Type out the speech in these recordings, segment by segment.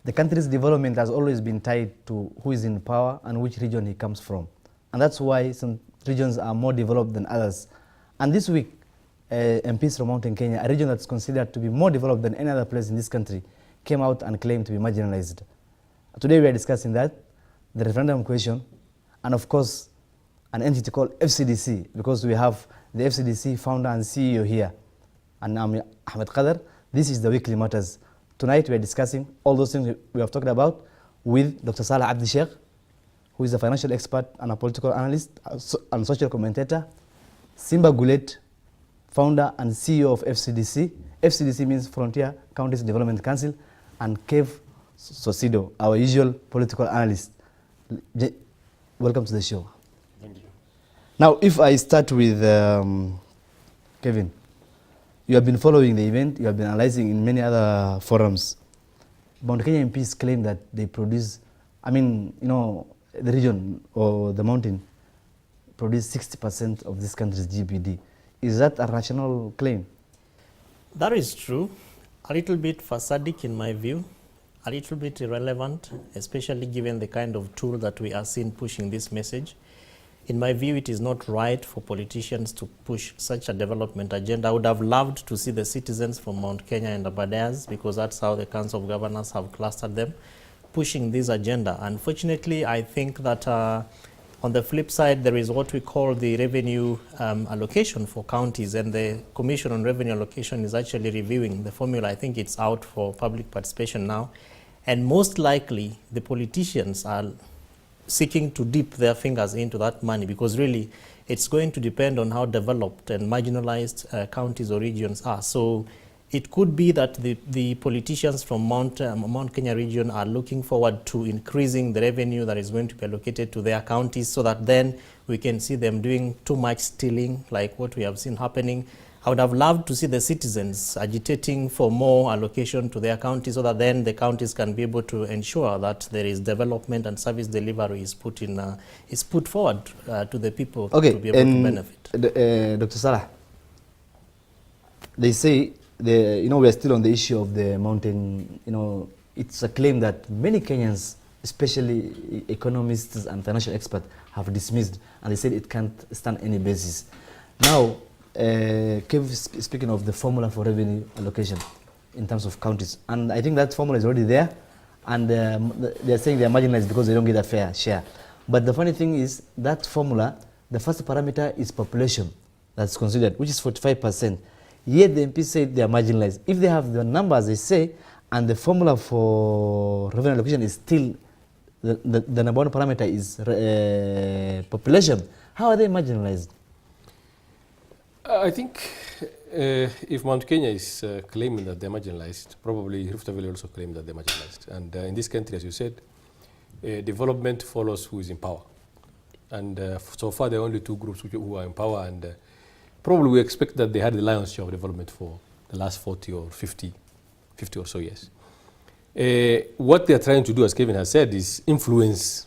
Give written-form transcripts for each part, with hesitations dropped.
the country's development has always been tied to who is in power and which region he comes from. And that's why some regions are more developed than others. And this week, MPs from Mountain Kenya, a region that's considered to be more developed than any other place in this country, came out and claimed to be marginalized. Today we are discussing that, the referendum question, and of course, an entity called FCDC, because we have the FCDC founder and CEO here. And I'm AhmedKadar. This is the Weekly Matters. Tonight we are discussing all those things we have talked about with Dr. Salah Abdi, who is a financial expert and a political analyst and social commentator, Simba Gulleid, founder and CEO of FCDC. FCDC means Frontier Counties Development Council, and Osido, our usual political analyst. Welcome to the show. Thank you. Now, if I start with Kevin, you have been following the event, you have been analyzing in many other forums. Mount Kenya MPs claim that they produce, the region or the mountain produce 60% of this country's GDP. Is that a rational claim? That is true. A little bit facadic in my view, a little bit irrelevant, especially given the kind of tool that we are seeing pushing this message. In my view, it is not right for politicians to push such a development agenda. I would have loved to see the citizens from Mount Kenya and Abadeas, because that's how the Council of Governors have clustered them, pushing this agenda. Unfortunately, I think that on the flip side, there is what we call the revenue allocation for counties, and the Commission on Revenue Allocation is actually reviewing the formula. I think it's out for public participation now. And most likely, the politicians are seeking to dip their fingers into that money, because really it's going to depend on how developed and marginalized counties or regions are. So it could be that the politicians from Mount Kenya region are looking forward to increasing the revenue that is going to be allocated to their counties, so that then we can see them doing too much stealing like what we have seen happening. I would have loved to see the citizens agitating for more allocation to their counties, so that then the counties can be able to ensure that there is development and service delivery is put forward to the people to be able to benefit. Dr. Salah, they say, we are still on the issue of the mountain. It's a claim that many Kenyans, especially economists and financial experts, have dismissed, and they said it can't stand any basis. Now, Kev is speaking of the formula for revenue allocation in terms of counties, and I think that formula is already there, and they're saying they're marginalized because they don't get a fair share. But the funny thing is that formula, the first parameter is population that's considered, which is 45%. Yet the MPs say they are marginalized. If they have the numbers they say, and the formula for revenue allocation is still, the number one parameter is population, how are they marginalized? I think if Mount Kenya is claiming that they're marginalized, probably Rift Valley also claim that they're marginalized. And in this country, as you said, development follows who is in power. And so far, there are only two groups who are in power, and probably we expect that they had the lion's share of development for the last 40 or 50 or so years. What they're trying to do, as Kevin has said, is influence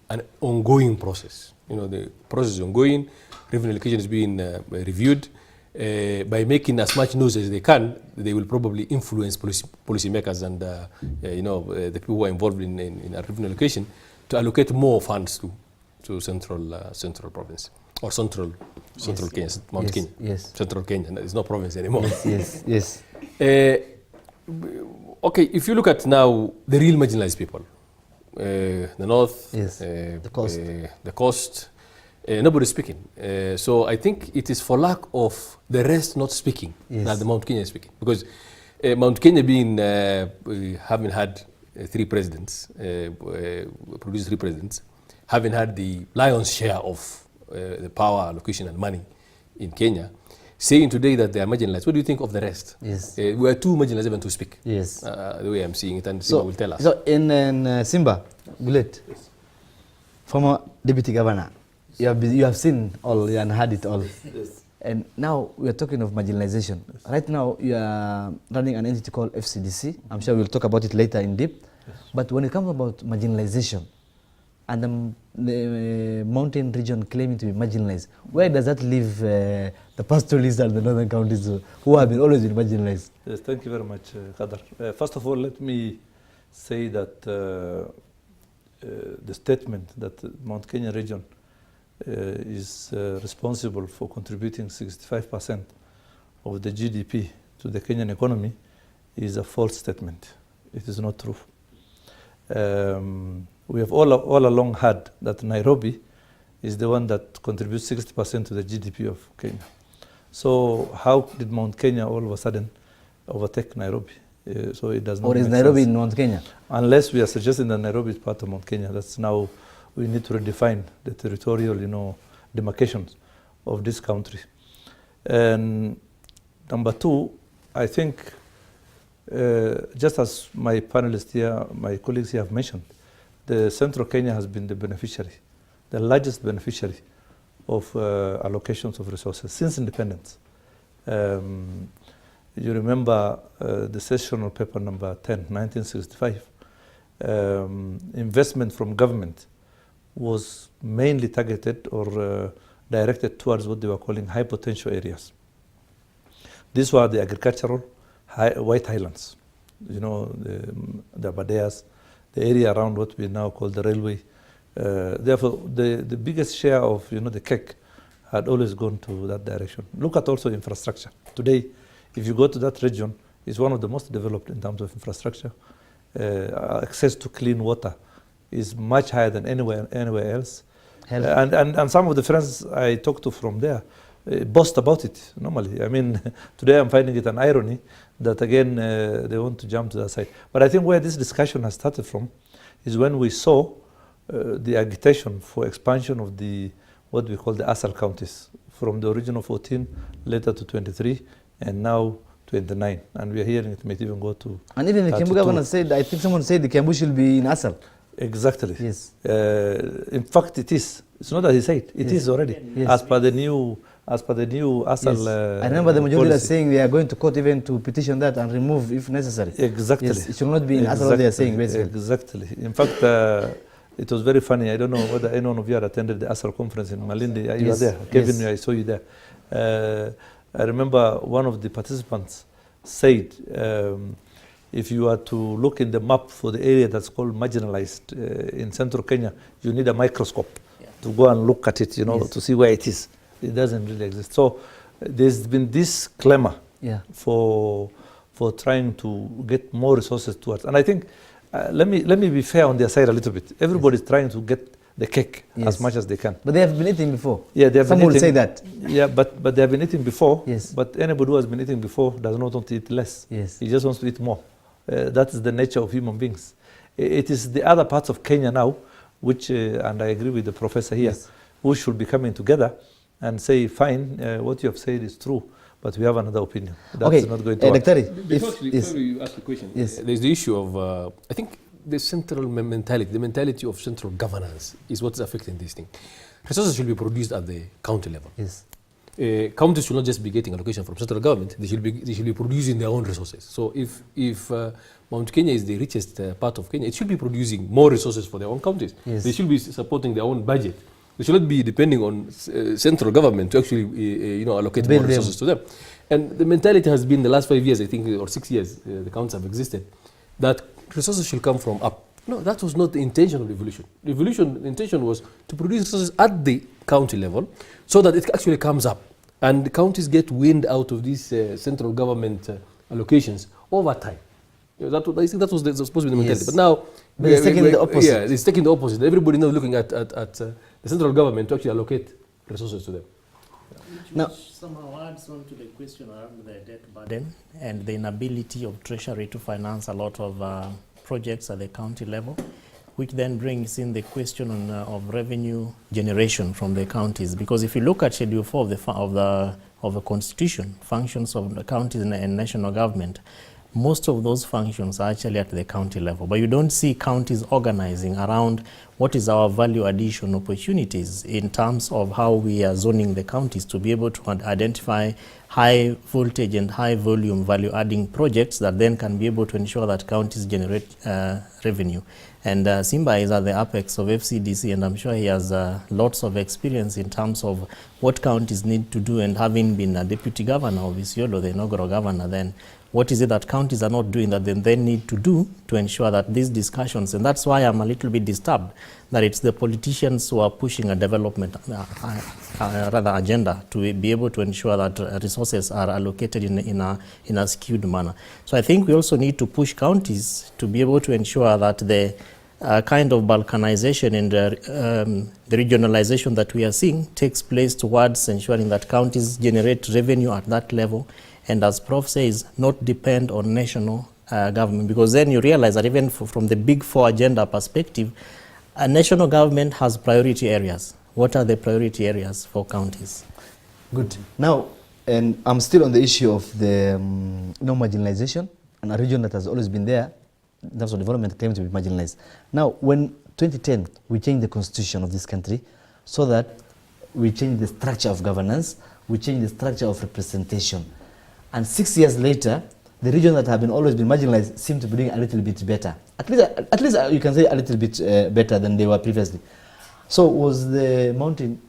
an ongoing process. The process is ongoing. Revenue allocation is being reviewed. By making as much noise as they can, they will probably influence policymakers and the people who are involved in revenue allocation to allocate more funds to central province or central Kenya, Mount Kenya. Yes. Central Kenya. It's not province anymore. Yes. Okay, if you look at now the real marginalized people, the north, the coast. Nobody's speaking. So I think it is for lack of the rest not speaking that the Mount Kenya is speaking. Because Mount Kenya having had three presidents, produced three presidents, having had the lion's share of the power, allocation and money in Kenya, saying today that they are marginalized. What do you think of the rest? Yes. We are too marginalized even to speak. Yes. The way I'm seeing it, and Simba will tell us. So in Simba, Gulleid, former deputy governor, you have seen all and heard it all. Yes. And now we are talking of marginalization. Right now you are running an entity called FCDC. I'm sure we'll talk about it later in depth. Yes. But when it comes about marginalization and the mountain region claiming to be marginalized, where does that leave the pastoralists and the northern counties who have always been marginalized? Yes, thank you very much, Kadar. First of all, let me say that the statement that the Mount Kenya region is responsible for contributing 65% of the GDP to the Kenyan economy is a false statement. It is not true. We have all along had that Nairobi is the one that contributes 60% to the GDP of Kenya. So how did Mount Kenya all of a sudden overtake Nairobi? So it does not Or is make Nairobi sense. in Mount Kenya? Unless we are suggesting that Nairobi is part of Mount Kenya. That's now we need to redefine the territorial, demarcations of this country. And number two, I think, just as my panelists here, my colleagues here have mentioned, the Central Kenya has been the beneficiary, the largest beneficiary of allocations of resources since independence. You remember the sessional paper number 10, 1965. Investment from government was mainly targeted or directed towards what they were calling high potential areas. These were the agricultural white highlands, the Abadeas, the area around what we now call the railway. Therefore, the biggest share of the cake had always gone to that direction. Look at also infrastructure. Today, if you go to that region, it's one of the most developed in terms of infrastructure. Access to clean water is much higher than anywhere else. And some of the friends I talked to from there boast about it normally. I mean, today I'm finding it an irony that again they want to jump to that side. But I think where this discussion has started from is when we saw the agitation for expansion of what we call the ASAL counties from the original 14 later to 23 and now 29, and we are hearing it might even go to. And even the Kiambu governor said, I think someone said the Kiambu should be in ASAL. Exactly. Yes. In fact, it is. It's not that he said. It is already. Yes. As per the new ASAL. Yes. I remember the majority are saying they are going to court even to petition that and remove if necessary. Exactly. Yes. It should not be in ASAL. They are saying basically. Exactly. In fact, it was very funny. I don't know whether anyone of you had attended the ASAL conference in Malindi. You were there. Kevin, I saw you there. I remember one of the participants said, if you are to look in the map for the area that's called marginalized in central Kenya, you need a microscope to go and look at it, to see where it is. It doesn't really exist. So there's been this clamor for trying to get more resources towards. And I think, let me be fair on their side a little bit. Everybody's trying to get the cake as much as they can. But they have been eating before. Yeah, they have Some been will say that. Yeah, but they have been eating before. Yes. But anybody who has been eating before does not want to eat less. Yes. He just wants to eat more. That is the nature of human beings. It is the other parts of Kenya now, which, and I agree with the professor here, who should be coming together and say, fine, what you have said is true, but we have another opinion. That's not going to work. Before you ask the question, there's the issue of, I think, the central mentality, the mentality of central governance is what's affecting this thing. Resources should be produced at the county level. Yes. Counties should not just be getting allocation from central government, they should be producing their own resources. So if Mount Kenya is the richest part of Kenya, it should be producing more resources for their own counties. Yes. They should be supporting their own budget. They should not be depending on central government to actually allocate more resources to them. And the mentality has been the last 5 years, I think, or 6 years, the counties have existed, that resources should come from up. No, that was not the intention of devolution. The intention was to produce resources at the county level so that it actually comes up. And the counties get wind out of these central government allocations over time. I think that was supposed to be the mentality. But now, it's taking the opposite. Yeah, it's taking the opposite. Everybody now looking at the central government to actually allocate resources to them. Now, somehow adds on to the question around the debt burden and the inability of Treasury to finance a lot of projects at the county level, which then brings in the question of revenue generation from the counties. Because if you look at Schedule 4 of the Constitution, functions of the counties and national government, most of those functions are actually at the county level. But you don't see counties organizing around what is our value addition opportunities in terms of how we are zoning the counties to be able to identify high voltage and high volume value adding projects that then can be able to ensure that counties generate revenue. And Simba is at the apex of FCDC, and I'm sure he has lots of experience in terms of what counties need to do, and having been a deputy governor of Osido, the inaugural governor, then what is it that counties are not doing that they need to do to ensure that these discussions, and that's why I'm a little bit disturbed that it's the politicians who are pushing a development rather agenda to be able to ensure that resources are allocated in a skewed manner. So I think we also need to push counties to be able to ensure that the kind of balkanization and the regionalization that we are seeing takes place towards ensuring that counties generate revenue at that level, and as Prof says, not depend on national government, because then you realize that even from the Big Four agenda perspective, a national government has priority areas. What are the priority areas for counties? Good. Now, and I'm still on the issue of the marginalization, and a region that has always been there in terms of development claims to be marginalized. Now, when 2010, we changed the constitution of this country so that we changed the structure of governance, we changed the structure of representation. And 6 years later, the region that have always been marginalized seem to be doing a little bit better. At least you can say a little bit better than they were previously. So was the mountain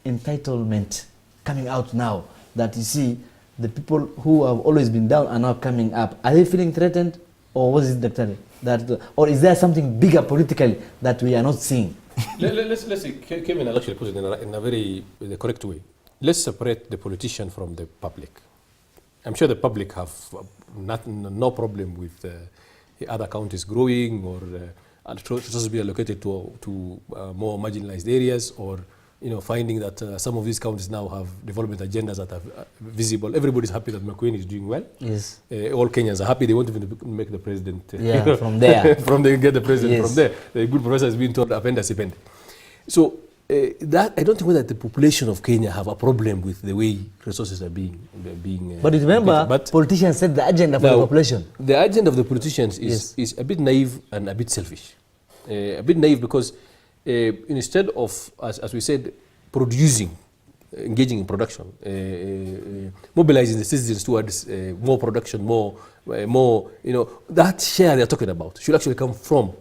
entitlement coming out now that you see the people who have always been down are now coming up? Are they feeling threatened, or was it or is there something bigger politically that we are not seeing? Let's see. Kevin actually put it in a very correct way. Let's separate the politician from the public. I'm sure the public have no problem with other counties growing, or resources be allocated to more marginalized areas, or finding that some of these counties now have development agendas that are visible. Everybody's happy that Makueni is doing well. Yes. All Kenyans are happy. They want to make the president. From there. Get the president from there. The good professor has been told appendix. So that I don't think that the population of Kenya have a problem with the way resources are being. But remember, politicians set the agenda for the population. The agenda of the politicians is a bit naive and a bit selfish. A bit naive because instead of, as we said, producing, engaging in production, mobilizing the citizens towards more production, more, that share they are talking about should actually come from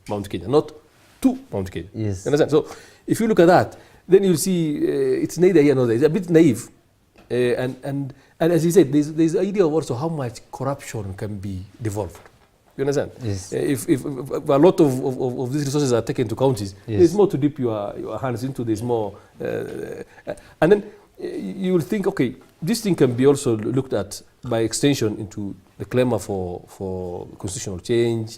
Mount Kenya, not to Mount Kenya. Yes. You understand? So if you look at that, then you'll see it's neither here nor there. It's a bit naive. And as you said, there's the idea of also how much corruption can be devolved. You understand? Yes. If a lot of these resources are taken to counties, there's more to dip your hands into. There's more, and then you will think, okay, this thing can be also looked at by extension into the clamor for constitutional change,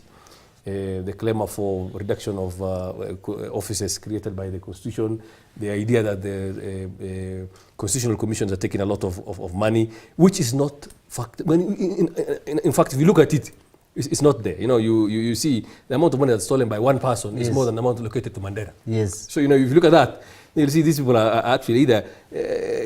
the clamor for reduction of offices created by the constitution, the idea that the constitutional commissions are taking a lot of money, which is not fact. In fact, if you look at it, it's not there. You see the amount of money that's stolen by one person is more than the amount allocated to Mandela. Yes. So if you look at that, you'll see these people are actually either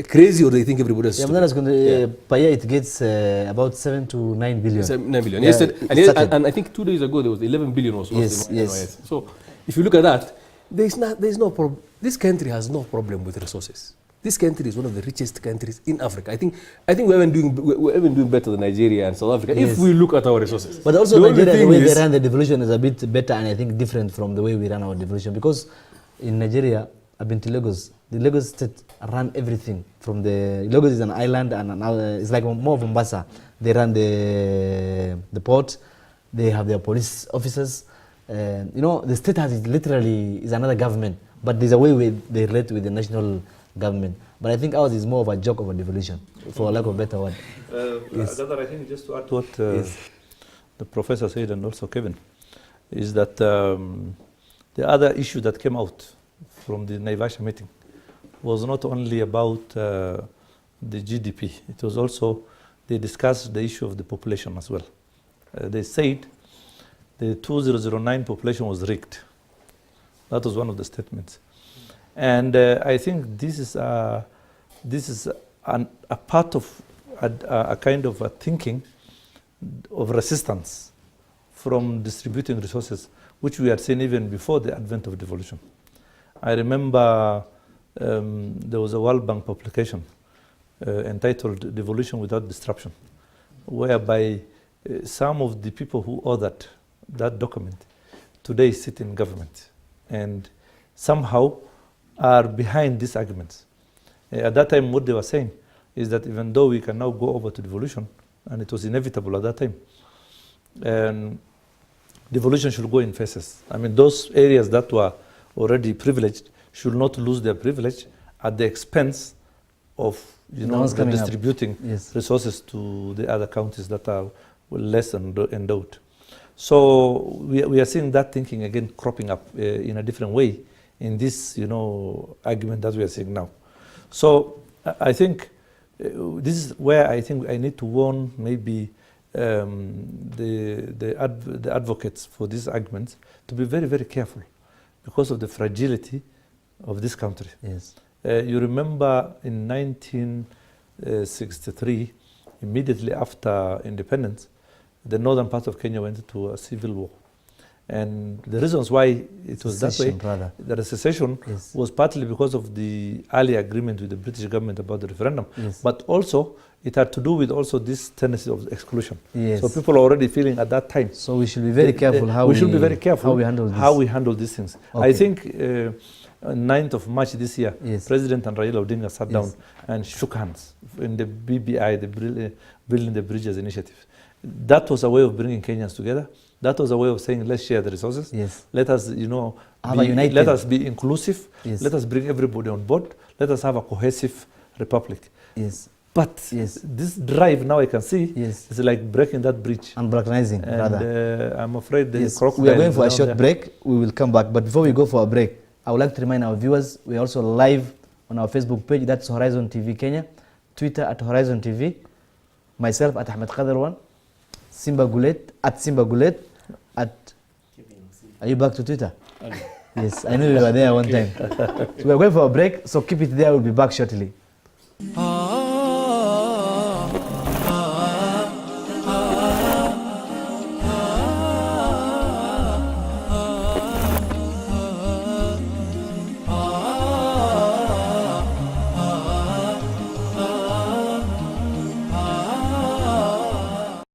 crazy or they think everybody else is stupid. Per year it gets about 7 to 9 billion. 9 billion. Yeah, and I think 2 days ago there was 11 billion or so. Yes. So if you look at that, there's no problem. This country has no problem with resources. This country is one of the richest countries in Africa. I think we're even doing better than Nigeria and South Africa if we look at our resources. But also Nigeria, the way they run the devolution is a bit better, and I think different from the way we run our devolution, because in Nigeria, I've been to Lagos. The Lagos state run everything from the Lagos is an island, and it's like more of Mombasa. They run the port. They have their police officers. The state has literally is another government, but there's a way they relate with the national government. But I think ours is more of a joke of a devolution, for lack of a better word. I think just to add to what the professor said, and also Kevin, is that the other issue that came out from the Naivasha meeting was not only about the GDP. It was also, they discussed the issue of the population as well. They said the 2009 population was rigged. That was one of the statements. And I think this is a part of a kind of a thinking of resistance from distributing resources, which we had seen even before the advent of devolution. I remember there was a World Bank publication entitled Devolution Without Disruption, whereby some of the people who authored that document today sit in government and somehow are behind these arguments. At that time, what they were saying is that even though we can now go over to devolution, and it was inevitable at that time, and devolution should go in phases. I mean, those areas that were already privileged should not lose their privilege at the expense of distributing resources to the other counties that are less endowed. So we are seeing that thinking again cropping up in a different way in this argument that we are seeing now. So I think this is where I think I need to warn maybe the advocates for these arguments to be very, very careful because of the fragility of this country. Yes. You remember in 1963, immediately after independence, the northern part of Kenya went into a civil war. And the reasons why it was that way, the secession was partly because of the early agreement with the British government about the referendum, but also it had to do with also this tendency of exclusion. So people are already feeling at that time. So we should be very careful how we handle these things. Okay. I think 9th of March this year, President and Raila Odinga sat down and shook hands in the BBI, the Building the Bridges initiative. That was a way of bringing Kenyans together. That was a way of saying, let's share the resources. Let us, let us be inclusive. Let us bring everybody on board. Let us have a cohesive republic. But this drive now I can see is like breaking that bridge. And balkanizing, rather. I'm afraid the we are going for a short break. We will come back. But before we go for a break, I would like to remind our viewers, we are also live on our Facebook page. That's Horizon TV Kenya. Twitter at Horizon TV. Myself at AhmedKadar 1. Simba Gulleid at Simba Gulleid. Are you back to Twitter? Yes, I knew you were there one time. So we are going for a break, so keep it there. We'll be back shortly.